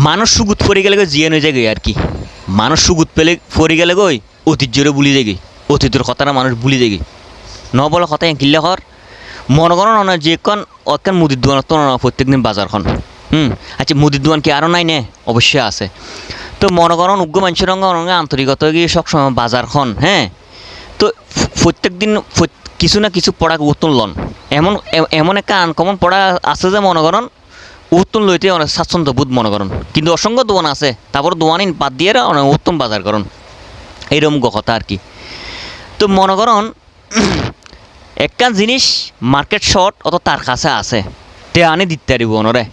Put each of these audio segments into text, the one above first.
মানুষ সুগুত পড়ে গেলে জিয়ে নয়ে যায় আর কি। মানুষ সুগুত পেলে পড়ে গেলে গই ঐতিহ্যরে ভুলি যায় অতীতের কথাটা মানুষ ভুলি যায় ন বলা কথা কিল্লে হর মনে করেন না যে অকান মুদির দোকান তো প্রত্যেক দিন বাজারখন আচ্ছা মুদির দোকান কি আরও নাই নে অবশ্যই আছে। তো মনে করেন উগ্র মানুষের রঙে আন্তরিকতা গিয়ে সবসময় বাজারখন হ্যাঁ। তো প্রত্যেক দিন কিছু না কিছু পড়া উত্তর লন এমন এমন একটা আনকমন পড়া আছে যে মনে করেন উত্তম লইতে অনেক স্বাচ্ছন্দ্য বোধ মনে করেন। কিন্তু অসংখ্য দোকান আছে তারপর দোকান বাদ দিয়ে অনেক উত্তম বাজার করেন এইরকম কথা আর কি। তো মনে করেন একটা জিনিস মার্কেট শর্ট অত তার কাছে আছে তে আনি দিতে পারিব ওনরে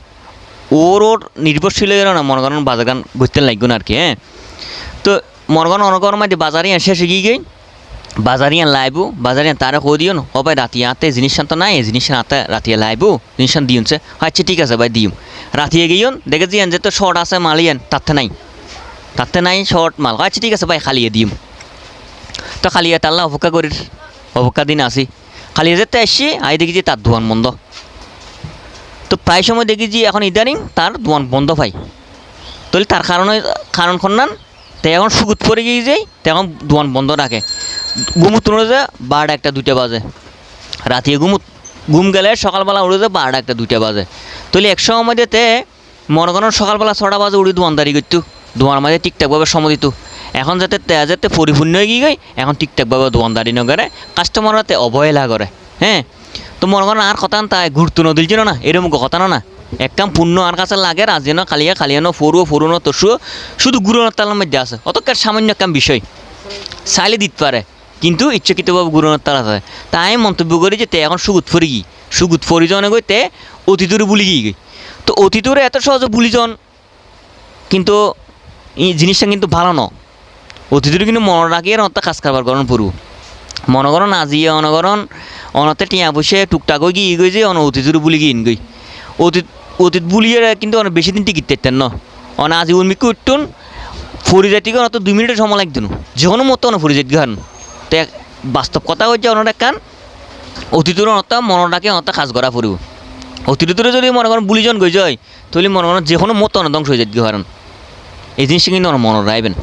ওর নির্ভরশীল না মনে করেন বাজার গান বুঝতে লাগবে না আর কি হ্যাঁ। তো মনে করেন অনকর মাঝে বাজারে শেষে গিয়ে গই বাজারিয়া লাইবু বাজারিয়া তারা কো দিও ও ভাই রাতি আতে জিনিস তো নাই জিনিস আতে রাতিয়া লাইবু জিনিস দিউনছে আচ্ছা ঠিক আছে ভাই দিম রাতিয়ে গিয়েন দেখে জিয়ান যে তো শর্ট আছে মালিয়ান তাতে নাই শর্ট মাল আচ্ছা ঠিক আছে ভাই খালিয়ে দিম। তো খালিয়ে তাল্লা অপেক্ষা করির অপেক্ষা দিন আসি খালিয়ে যেতে আসছি আই দেখি যে তার দোকান বন্ধ। তো প্রায় সময় দেখি যে এখন ইদানিং তার দোকান বন্ধ পাই তাহলে তার কারণ খন্নান তাই এখন সুগুত পরে গিয়ে যাই তখন দোকান বন্ধ রাখে ঘুমুত উড়ে যায় 12টা 1টা 2টা বাজে রাতিয়ে ঘুম গেলে সকালবেলা উড়ে যায় 12টা 1টা 2টা বাজে। তাহলে এক সময় তে মনে করেন সকালবেলা 6টা বাজে উড়ি দোকানদারি করতো দোকানের মাঝে ঠিকঠাকভাবে সময় দিত। এখন যাতে পরিপূর্ণ হয়ে গিয়ে এখন ঠিকঠাকভাবে দোকানদারি ন করে কাস্টমারতে অবহেলা করে হ্যাঁ। তো মনে করেন আর কথা তাই ঘুরতো নদীর জন্য না এরকম কথা না এক কাম পূর্ণ আর কাছে লাগে রাজিয়ানো খালিয়ানো ফরুনো তসুও শুধু গুরুনার তালার মধ্যে আছে অতকার সামান্য কাম বিষয় চাইলে দিতে পারে কিন্তু ইচ্ছাকৃতভাবে গুরুনার তালা আছে। তাই মন্তব্য করি যে তে এখন সুগুত ফরি জনে গই তে অতীতরে ভুলি গিয়ে তো অতীতরে এত সহজে ভুলি জন কিন্তু এই জিনিসটা কিন্তু ভালো ন অতীতরে কিন্তু মনে রাখি আর অত কাজ কারবার করেন পুরু মনে করেন আজিয়ে অনকরণ অনতে টিয়া বসে টুকটাক হয়ে গিয়ে গই যে অতীতরে ভুলি গিয়ে গই অতীত বুলিয়ে কিন্তু অনেক বেশি দিন টিকিট থাকতেন না অন আজি উন্মিক উঠতুন ফরি যাইতে অত 2 মিনিটের সময় লাগতো না যখন মতো অনেক ফরি যাইতে গান। তো বাস্তব কথা হচ্ছে অনেক কান অতীতের অত মনে রাখে অত কাজ করা ফুরিব অতীতরে যদি মনে করেন বুলিজন গই যায় তাহলে মনে করেন যে কোনো মতো অনেক ধ্বংস হয়ে যাইতে কারণ এই জিনিসটা কিন্তু অনেক মনে রাখবেন।